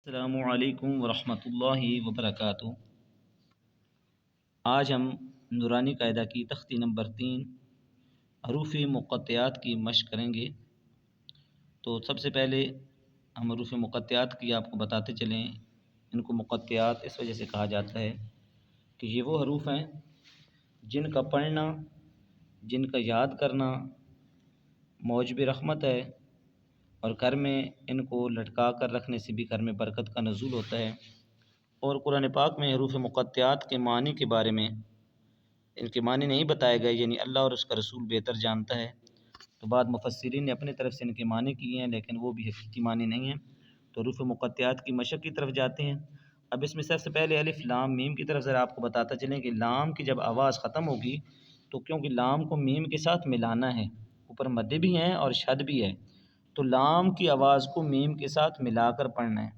السلام علیکم ورحمۃ اللہ وبرکاتہ۔ آج ہم نورانی قاعدہ کی تختی نمبر 3 حروف مقطعات کی مشق کریں گے۔ تو سب سے پہلے ہم حروف مقطعات کی آپ کو بتاتے چلیں۔ ان کو مقطعات اس وجہ سے کہا جاتا ہے کہ یہ وہ حروف ہیں جن کا پڑھنا، جن کا یاد کرنا موجب رحمت ہے، اور گھر میں ان کو لٹکا کر رکھنے سے بھی گھر میں برکت کا نزول ہوتا ہے۔ اور قرآن پاک میں حروف مقطعات کے معنی کے بارے میں ان کے معنی نہیں بتائے گئے، یعنی اللہ اور اس کا رسول بہتر جانتا ہے۔ تو بعض مفسرین نے اپنی طرف سے ان کے معنی کیے ہیں، لیکن وہ بھی حقیقی معنی نہیں ہیں۔ تو حروف مقطعات کی مشق کی طرف جاتے ہیں۔ اب اس میں سب سے پہلے الف لام میم کی طرف ذرا آپ کو بتاتا چلیں کہ لام کی جب آواز ختم ہوگی تو کیونکہ لام کو میم کے ساتھ ملانا ہے، اوپر مد بھی ہیں اور شد بھی ہے، تو لام کی آواز کو میم کے ساتھ ملا کر پڑھنا ہے۔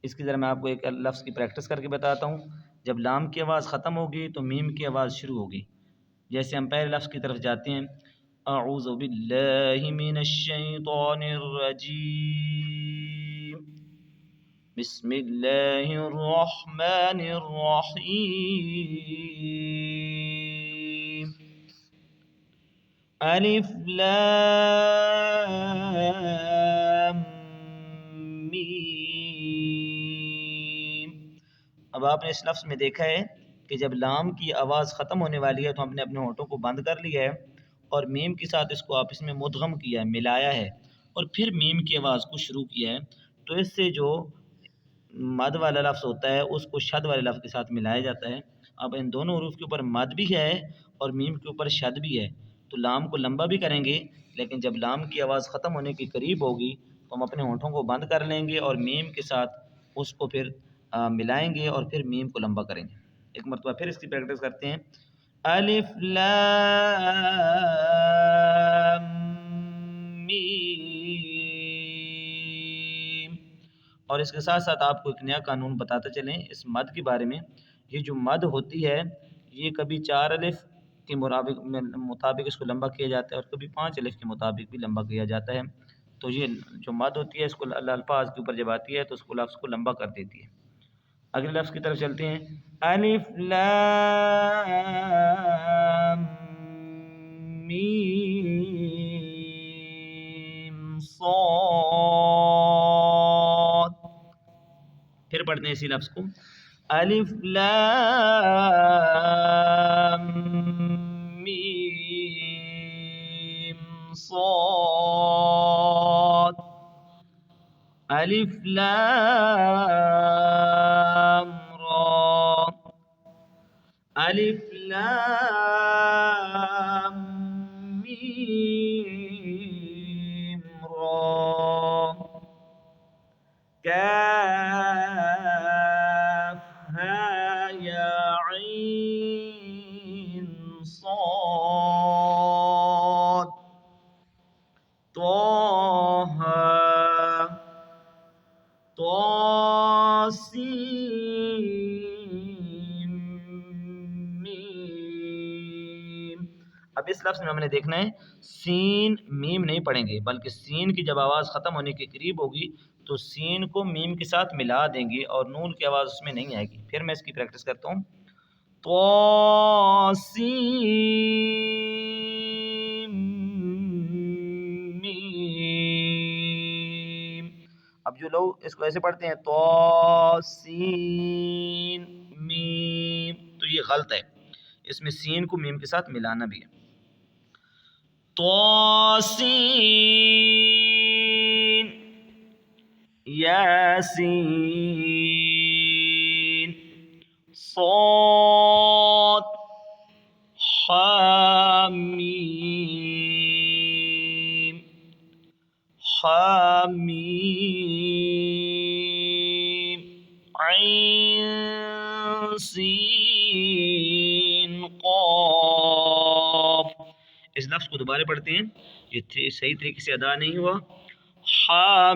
اس کی ذرا میں آپ کو ایک لفظ کی پریکٹس کر کے بتاتا ہوں۔ جب لام کی آواز ختم ہوگی تو میم کی آواز شروع ہوگی۔ جیسے ہم پہلے لفظ کی طرف جاتے ہیں، اعوذ باللہ من الشیطان الرجیم، بسم اللہ الرحمن الرحیم، الف لام میم۔ اب آپ نے اس لفظ میں دیکھا ہے کہ جب لام کی آواز ختم ہونے والی ہے تو ہم نے اپنے ہونٹوں کو بند کر لیا ہے، اور میم کے ساتھ اس کو آپس میں مدغم کیا ہے، ملایا ہے، اور پھر میم کی آواز کو شروع کیا ہے۔ تو اس سے جو مد والا لفظ ہوتا ہے اس کو شد والے لفظ کے ساتھ ملایا جاتا ہے۔ اب ان دونوں حروف کے اوپر مد بھی ہے اور میم کے اوپر شد بھی ہے، تو لام کو لمبا بھی کریں گے، لیکن جب لام کی آواز ختم ہونے کے قریب ہوگی تو ہم اپنے ہونٹوں کو بند کر لیں گے اور میم کے ساتھ اس کو پھر ملائیں گے اور پھر میم کو لمبا کریں گے۔ ایک مرتبہ پھر اس کی پریکٹس کرتے ہیں، الف لام میم۔ اور اس کے ساتھ ساتھ آپ کو ایک نیا قانون بتاتے چلیں اس مد کے بارے میں۔ یہ جو مد ہوتی ہے یہ کبھی 4 الف کے مطابق اس کو لمبا کیا جاتا ہے، اور کبھی 5 الف کے مطابق بھی لمبا کیا جاتا ہے۔ تو یہ جو مد ہوتی ہے اس کو الفاظ کے اوپر جب آتی ہے تو اس کو لفظ کو لمبا کر دیتی ہے۔ اگلے لفظ کی طرف چلتے ہیں، الف لام میم صاد۔ پھر پڑھتے ہیں اسی لفظ کو، الف لام میم صاد، الف لام را، الف لام میم را، کاف ها یا عین صاد، طه طاسین میم۔ اب اس لفظ میں ہم نے دیکھنا ہے سین میم نہیں پڑھیں گے، بلکہ سین کی جب آواز ختم ہونے کے قریب ہوگی تو سین کو میم کے ساتھ ملا دیں گے اور نون کی آواز اس میں نہیں آئے گی۔ پھر میں اس کی پریکٹس کرتا ہوں، طاسین میم۔ اب جو لوگ اس کو ایسے پڑھتے ہیں طاسین میم، تو یہ غلط ہے، اس میں سین کو میم کے ساتھ ملانا بھی ہے۔ طاسین یاسین صاد حامیم حامیم عین سین قاف۔ اس لفظ کو دوبارہ پڑھتے ہیں، یہ صحیح طریقے سے ادا نہیں ہوا، حامیم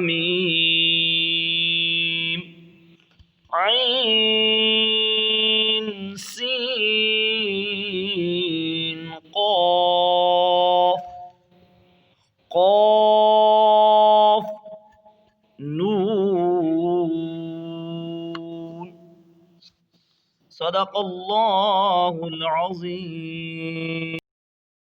عین سین قاف، قاف نون صدق اللہ العظیم.